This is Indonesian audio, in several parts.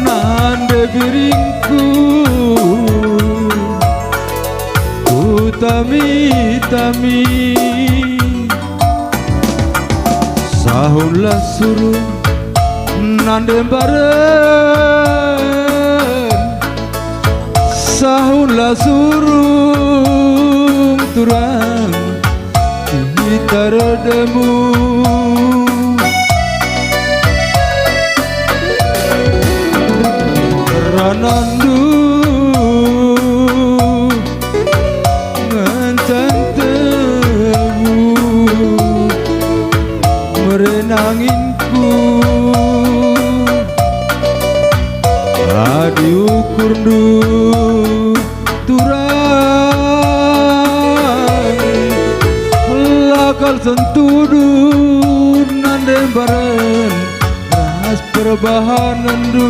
nande biringku utami-tami sahunlah suruh nande bareng sahunlah suruh turang kita redemu ranandu ngencantemu merenanginku adi ukurdu turang lakal sentudu nande baren ras perbahanandu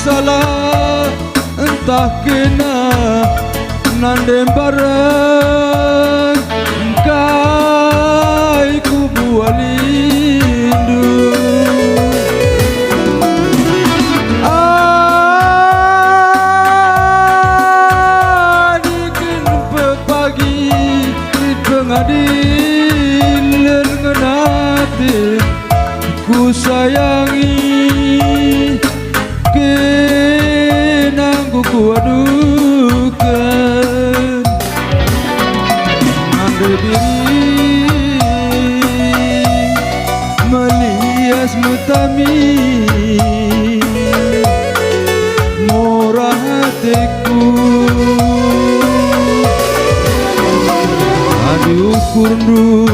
salah entah kena nande bareng kai ku bualindu dikin pepagi di pengadilan ngenati ku sayangi kenangku kuadukan nande diri melias mutami murah hatiku adi ukurnu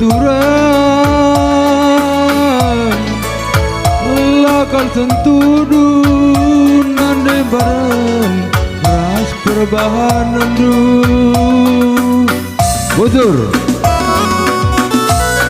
turang lakal sentudu nande bareng ras perbahanandu Bujur